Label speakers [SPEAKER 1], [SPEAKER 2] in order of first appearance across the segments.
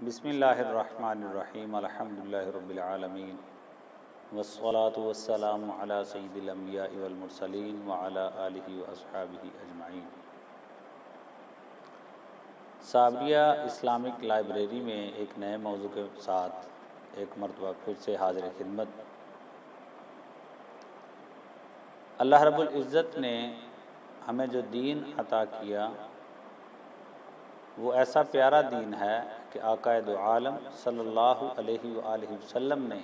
[SPEAKER 1] بسم اللہ الرحمن الرحیم الحمدللہ رب العالمین والصلاة والسلام علی سید الانبیاء والمرسلین وعلی آلہ واصحابہ اجمعین۔ صابریہ اسلامک لائبریری میں ایک نئے موضوع کے ساتھ ایک مرتبہ پھر سے حاضر خدمت۔ اللہ رب العزت نے ہمیں جو دین عطا کیا وہ ایسا پیارا دین ہے کہ آقا دو عالم صلی اللہ علیہ وآلہ وسلم نے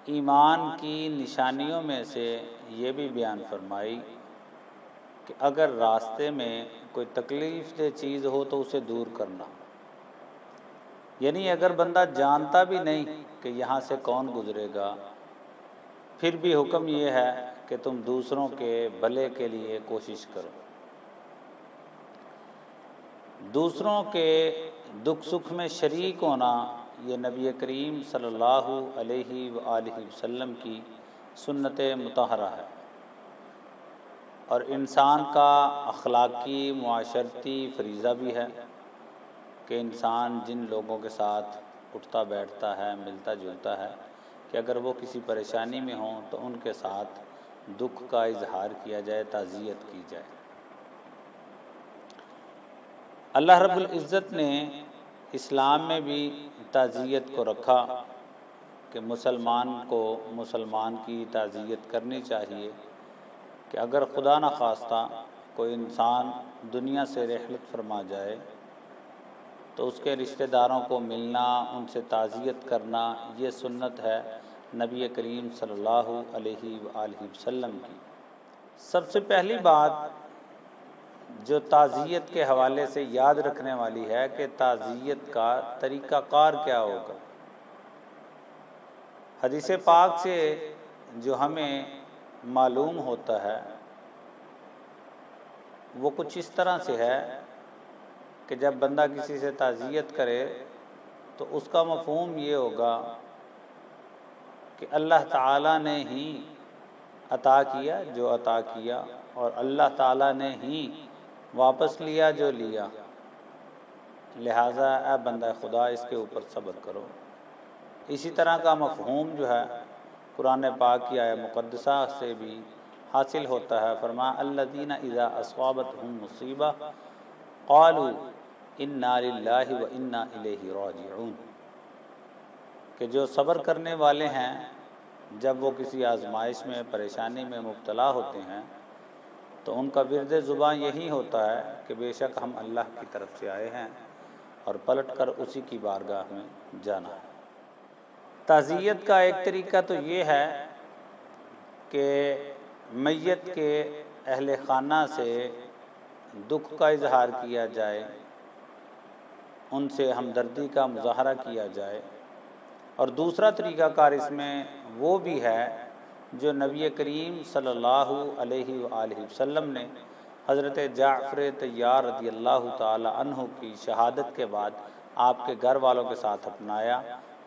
[SPEAKER 1] ایمان کی نشانیوں میں سے یہ بھی بیان فرمائی کہ اگر راستے میں کوئی تکلیف دہ چیز ہو تو اسے دور کرنا، یعنی اگر بندہ جانتا بھی نہیں کہ یہاں سے کون گزرے گا، پھر بھی حکم یہ ہے کہ تم دوسروں کے بھلے کے لیے کوشش کرو، دوسروں کے دکھ سکھ میں شریک ہونا یہ نبی کریم صلی اللہ علیہ وآلہ وسلم کی سنت مطہرہ ہے، اور انسان کا اخلاقی معاشرتی فریضہ بھی ہے کہ انسان جن لوگوں کے ساتھ اٹھتا بیٹھتا ہے، ملتا جلتا ہے، کہ اگر وہ کسی پریشانی میں ہوں تو ان کے ساتھ دکھ کا اظہار کیا جائے، تعزیت کی جائے۔ اللہ رب العزت نے اسلام میں بھی تعزیت کو رکھا کہ مسلمان کو مسلمان کی تعزیت کرنی چاہیے، کہ اگر خدا نخواستہ کوئی انسان دنیا سے رحلت فرما جائے تو اس کے رشتہ داروں کو ملنا، ان سے تعزیت کرنا، یہ سنت ہے نبی کریم صلی اللہ علیہ وآلہ وسلم کی۔ سب سے پہلی بات جو تعزیت کے حوالے سے یاد رکھنے والی ہے کہ تعزیت کا طریقہ کار کیا ہوگا۔ حدیث پاک سے جو ہمیں معلوم ہوتا ہے وہ کچھ اس طرح سے ہے کہ جب بندہ کسی سے تعزیت کرے تو اس کا مفہوم یہ ہوگا کہ اللہ تعالیٰ نے ہی عطا کیا جو عطا کیا، اور اللہ تعالیٰ نے ہی واپس لیا جو لیا، لہٰذا اے بندہ خدا اس کے اوپر صبر کرو۔ اسی طرح کا مفہوم جو ہے قرآن پاک کی آیہ مقدسہ سے بھی حاصل ہوتا ہے۔ فرمایا الذین اذا اصابتہم مصیبہ قالوا انا للہ وانا الیہ راجعون، کہ جو صبر کرنے والے ہیں جب وہ کسی آزمائش میں، پریشانی میں مبتلا ہوتے ہیں تو ان کا ورد زباں یہی ہوتا ہے کہ بے شک ہم اللہ کی طرف سے آئے ہیں اور پلٹ کر اسی کی بارگاہ میں جانا ہے۔ تعزیت کا ایک طریقہ تو یہ ہے کہ میت کے اہل خانہ سے دکھ کا اظہار کیا جائے، ان سے ہمدردی کا مظاہرہ کیا جائے، اور دوسرا طریقہ کار اس میں وہ بھی ہے جو نبی کریم صلی اللہ علیہ وآلہ وسلم نے حضرت جعفر طیار رضی اللہ تعالی عنہ کی شہادت کے بعد آپ کے گھر والوں کے ساتھ اپنایا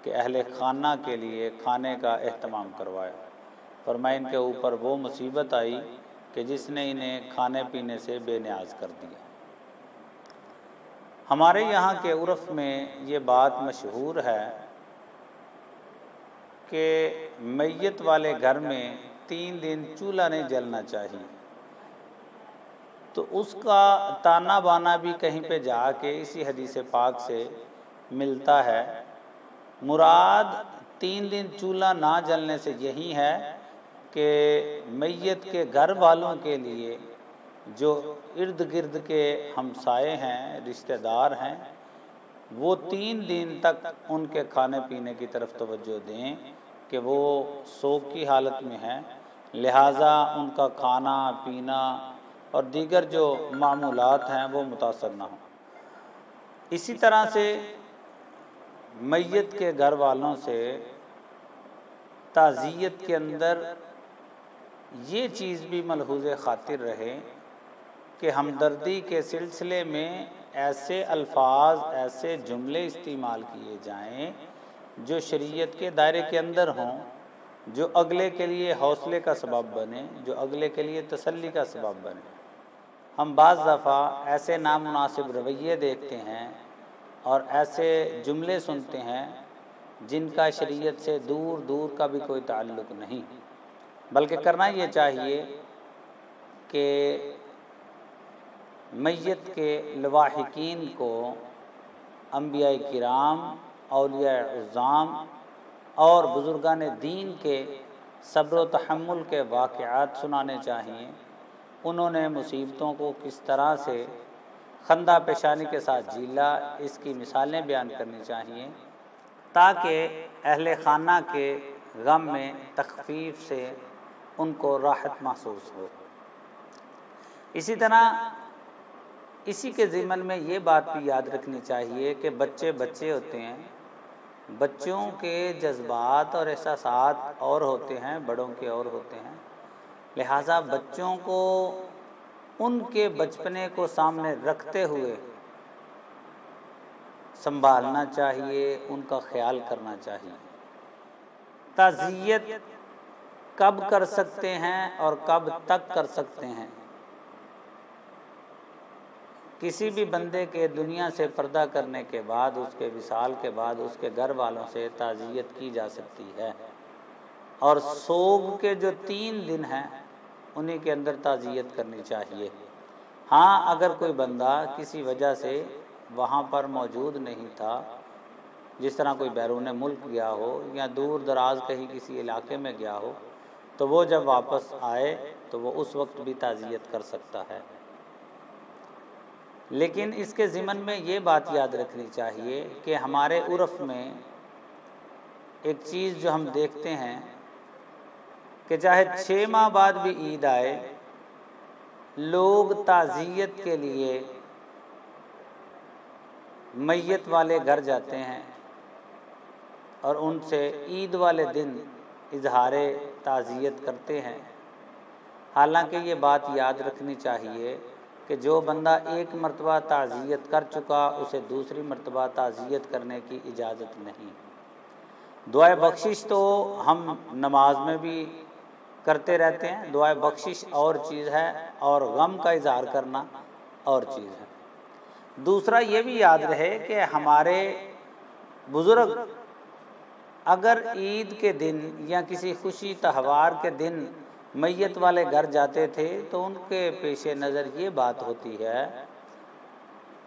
[SPEAKER 1] کہ اہل خانہ کے لیے کھانے کا اہتمام کروایا۔ فرمایا ان کے اوپر وہ مصیبت آئی کہ جس نے انہیں کھانے پینے سے بے نیاز کر دیا۔ ہمارے یہاں کے عرف میں یہ بات مشہور ہے کہ میت والے گھر میں 3 دن چولہا نہیں جلنا چاہیے، تو اس کا تانا بانا بھی کہیں پہ جا کے اسی حدیث پاک سے ملتا ہے۔ مراد 3 دن چولہا نہ جلنے سے یہی ہے کہ میت کے گھر والوں کے لیے جو ارد گرد کے ہمسائے ہیں، رشتہ دار ہیں، وہ 3 دن تک ان کے کھانے پینے کی طرف توجہ دیں کہ وہ سوگ کی حالت میں ہیں، لہٰذا ان کا کھانا پینا اور دیگر جو معمولات ہیں وہ متاثر نہ ہوں۔ اسی طرح سے میت کے گھر والوں سے تعزیت کے اندر یہ چیز بھی ملحوظ خاطر رہے کہ ہمدردی کے سلسلے میں ایسے الفاظ، ایسے جملے استعمال کیے جائیں جو شریعت کے دائرے کے اندر ہوں، جو اگلے کے لیے حوصلے کا سبب بنے، جو اگلے کے لیے تسلی کا سبب بنے۔ ہم بعض دفعہ ایسے نامناسب رویے دیکھتے ہیں اور ایسے جملے سنتے ہیں جن کا شریعت سے دور دور کا بھی کوئی تعلق نہیں، بلکہ کرنا یہ چاہیے کہ میت کے لواحقین کو انبیاء کرام، اولیاء عظام اور بزرگان دین کے صبر و تحمل کے واقعات سنانے چاہیے۔ انہوں نے مصیبتوں کو کس طرح سے خندہ پیشانی کے ساتھ جھیلا، اس کی مثالیں بیان کرنی چاہیے تاکہ اہل خانہ کے غم میں تخفیف سے ان کو راحت محسوس ہو۔ اسی طرح اسی کے ضمن میں یہ بات بھی یاد رکھنی چاہیے کہ بچے ہوتے ہیں، بچوں کے جذبات اور احساسات اور ہوتے ہیں، بڑوں کے اور ہوتے ہیں، لہٰذا بچوں کو ان کے بچپنے کو سامنے رکھتے ہوئے سنبھالنا چاہیے، ان کا خیال کرنا چاہیے۔ تعزیت کب کر سکتے ہیں اور کب تک کر سکتے ہیں؟ کسی بھی بندے کے دنیا سے پردہ کرنے کے بعد، اس کے وصال کے بعد اس کے گھر والوں سے تعزیت کی جا سکتی ہے، اور سوگ کے جو 3 دن ہیں انہی کے اندر تعزیت کرنی چاہیے۔ ہاں، اگر کوئی بندہ کسی وجہ سے وہاں پر موجود نہیں تھا، جس طرح کوئی بیرون ملک گیا ہو یا دور دراز کہیں کسی علاقے میں گیا ہو، تو وہ جب واپس آئے تو وہ اس وقت بھی تعزیت کر سکتا ہے۔ لیکن اس کے ضمن میں یہ بات یاد رکھنی چاہیے کہ ہمارے عرف میں ایک چیز جو ہم دیکھتے ہیں کہ چاہے 6 ماہ بعد بھی عید آئے، لوگ تعزیت کے لیے میت والے گھر جاتے ہیں اور ان سے عید والے دن اظہار تعزیت کرتے ہیں۔ حالانکہ یہ بات یاد رکھنی چاہیے کہ جو بندہ ایک مرتبہ تعزیت کر چکا، اسے دوسری مرتبہ تعزیت کرنے کی اجازت نہیں۔ دعائے بخشش تو ہم نماز میں بھی کرتے رہتے ہیں، دعائے بخشش اور چیز ہے اور غم کا اظہار کرنا اور چیز ہے۔ دوسرا یہ بھی یاد رہے کہ ہمارے بزرگ اگر عید کے دن یا کسی خوشی تہوار کے دن میت والے گھر جاتے تھے تو ان کے پیش نظر یہ بات ہوتی ہے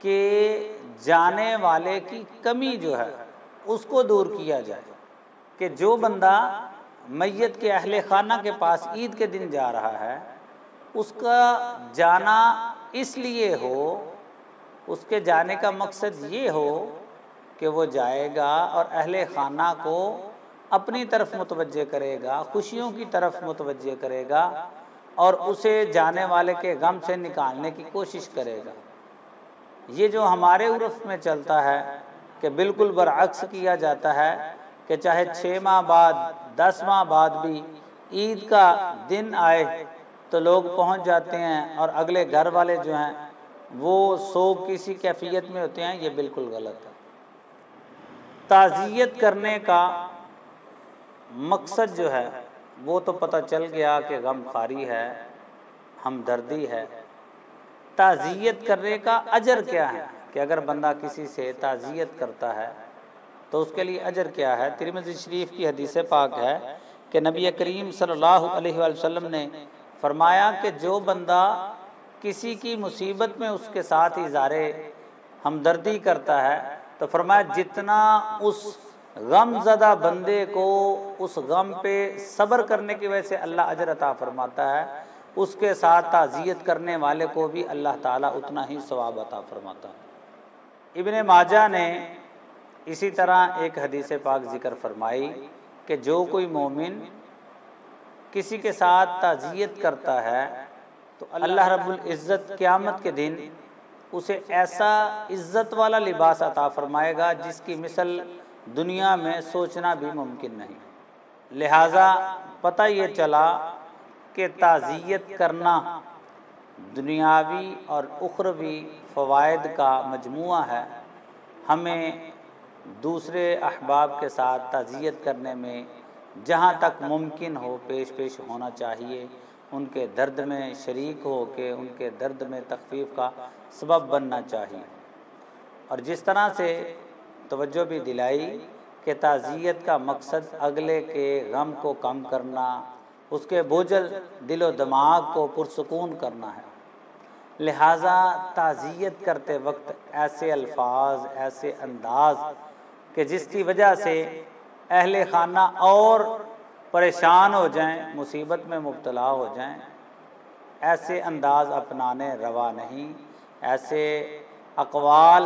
[SPEAKER 1] کہ جانے والے کی کمی جو ہے اس کو دور کیا جائے، کہ جو بندہ میت کے اہل خانہ کے پاس عید کے دن جا رہا ہے، اس کا جانا اس لیے ہو، اس کے جانے کا مقصد یہ ہو کہ وہ جائے گا اور اہل خانہ کو اپنی طرف متوجہ کرے گا، خوشیوں کی طرف متوجہ کرے گا اور اسے جانے والے کے غم سے نکالنے کی کوشش کرے گا۔ یہ جو ہمارے عرف میں چلتا ہے کہ بالکل برعکس کیا جاتا ہے کہ چاہے 6 ماہ بعد 10 ماہ بعد بھی عید کا دن آئے تو لوگ پہنچ جاتے ہیں اور اگلے گھر والے جو ہیں وہ سوگ کسی کیفیت میں ہوتے ہیں، یہ بالکل غلط ہے۔ تعزیت کرنے کا مقصد جو ہے وہ تو پتہ چل گیا کہ غم خواری ہے، ہمدردی ہے۔ تعزیت کرنے کا اجر کیا ہے کہ اگر بندہ کسی سے تعزیت کرتا ہے تو اس کے لیے اجر کیا ہے؟ ترمذی شریف کی حدیث پاک ہے کہ نبی کریم صلی اللہ علیہ وآلہ وسلم نے فرمایا کہ جو بندہ کسی کی مصیبت میں اس کے ساتھ اظہار ہمدردی کرتا ہے تو فرمایا جتنا اس غم زدہ بندے کو اس غم پہ صبر کرنے کی وجہ سے اللہ اجر عطا فرماتا ہے، اس کے ساتھ تعزیت کرنے والے کو بھی اللہ تعالیٰ اتنا ہی ثواب عطا فرماتا ہے۔ ابن ماجہ نے اسی طرح ایک حدیث پاک ذکر فرمائی کہ جو کوئی مومن کسی کے ساتھ تعزیت کرتا ہے تو اللہ رب العزت قیامت کے دن اسے ایسا عزت والا لباس عطا فرمائے گا جس کی مثل دنیا میں سوچنا بھی ممکن نہیں۔ لہٰذا پتہ یہ چلا کہ تعزیت کرنا دنیاوی اور اخروی فوائد کا مجموعہ ہے۔ ہمیں دوسرے احباب کے ساتھ تعزیت کرنے میں جہاں تک ممکن ہو پیش ہونا چاہیے، ان کے درد میں شریک ہو کے ان کے درد میں تخفیف کا سبب بننا چاہیے۔ اور جس طرح سے توجہ بھی دلائی کہ تعزیت کا مقصد اگلے کے غم کو کم کرنا، اس کے بوجھل دل و دماغ کو پرسکون کرنا ہے، لہٰذا تعزیت کرتے وقت ایسے الفاظ، ایسے انداز کہ جس کی وجہ سے اہل خانہ اور پریشان ہو جائیں، مصیبت میں مبتلا ہو جائیں، ایسے انداز اپنانے روا نہیں، ایسے اقوال،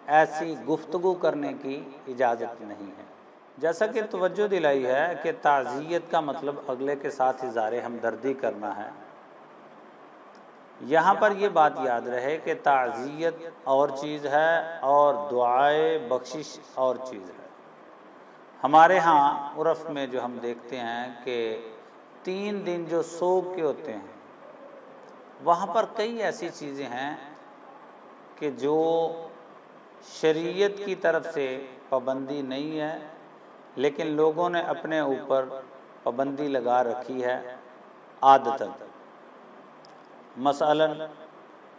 [SPEAKER 1] ایسی گفتگو کرنے کی اجازت نہیں ہے۔ جیسا کہ توجہ دلائی ہے کہ تعزیت کا مطلب اگلے کے ساتھ اظہار ہمدردی کرنا ہے، یہاں پر یہ بات یاد رہے کہ تعزیت اور چیز ہے اور دعائے بخشش اور چیز ہے۔ ہمارے ہاں عرف میں جو ہم دیکھتے ہیں کہ 3 دن جو سوگ کے ہوتے ہیں، وہاں پر کئی ایسی چیزیں ہیں کہ جو شریعت کی طرف سے پابندی نہیں ہے، لیکن لوگوں نے اپنے اوپر پابندی لگا رکھی ہے عادتاً۔ مثلاً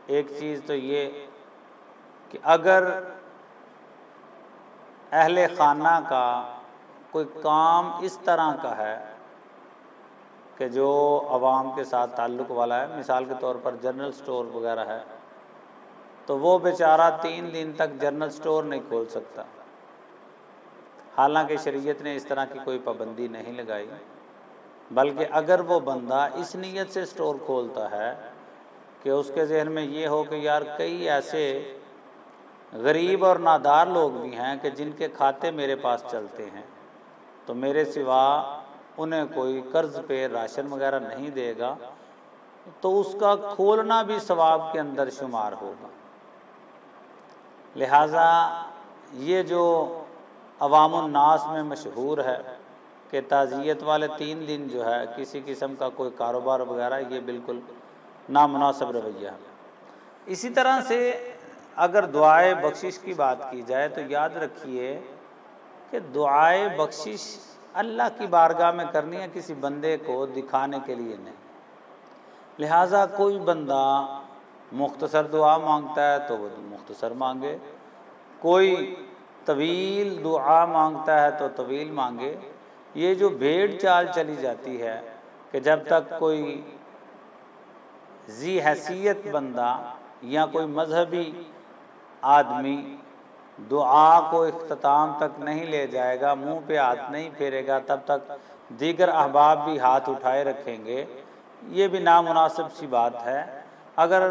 [SPEAKER 1] ایک چیز تو یہ کہ اگر اہل خانہ کا کوئی کام اس طرح کا ہے کہ جو عوام کے ساتھ تعلق والا ہے، مثال کے طور پر جنرل سٹور وغیرہ ہے، تو وہ بیچارہ 3 دن تک جنرل سٹور نہیں کھول سکتا، حالانکہ شریعت نے اس طرح کی کوئی پابندی نہیں لگائی، بلکہ اگر وہ بندہ اس نیت سے سٹور کھولتا ہے کہ اس کے ذہن میں یہ ہو کہ یار کئی ایسے غریب اور نادار لوگ بھی ہیں کہ جن کے کھاتے میرے پاس چلتے ہیں، تو میرے سوا انہیں کوئی قرض پہ راشن وغیرہ نہیں دے گا، تو اس کا کھولنا بھی ثواب کے اندر شمار ہوگا۔ لہٰذا یہ جو عوام الناس میں مشہور ہے کہ تعزیت والے 3 دن جو ہے کسی قسم کا کوئی کاروبار وغیرہ، یہ بالکل نامناسب رویہ ہے۔ اسی طرح سے اگر دعائے بخشش کی بات کی جائے تو یاد رکھیے کہ دعائے بخشش اللہ کی بارگاہ میں کرنی ہے، کسی بندے کو دکھانے کے لیے نہیں۔ لہٰذا کوئی بندہ مختصر دعا مانگتا ہے تو وہ مختصر مانگے، کوئی طویل دعا مانگتا ہے تو طویل مانگے۔ یہ جو بھیڑ چال چلی جاتی ہے کہ جب تک کوئی ذی حیثیت بندہ یا کوئی مذہبی آدمی دعا کو اختتام تک نہیں لے جائے گا، منہ پہ ہاتھ نہیں پھیرے گا، تب تک دیگر احباب بھی ہاتھ اٹھائے رکھیں گے، یہ بھی نامناسب سی بات ہے۔ اگر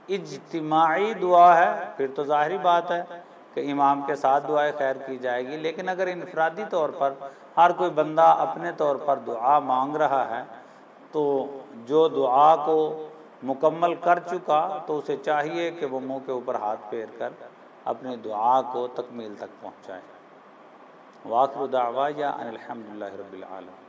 [SPEAKER 1] اجتماعی دعا ہے پھر تو ظاہری بات ہے کہ امام کے ساتھ دعائے خیر کی جائے گی، لیکن اگر انفرادی طور پر ہر کوئی بندہ اپنے طور پر دعا مانگ رہا ہے تو جو دعا کو مکمل کر چکا تو اسے چاہیے کہ وہ منہ کے اوپر ہاتھ پھیر کر اپنی دعا کو تکمیل تک پہنچائے۔ وآخر دعوایا ان الحمدللہ رب العالمین۔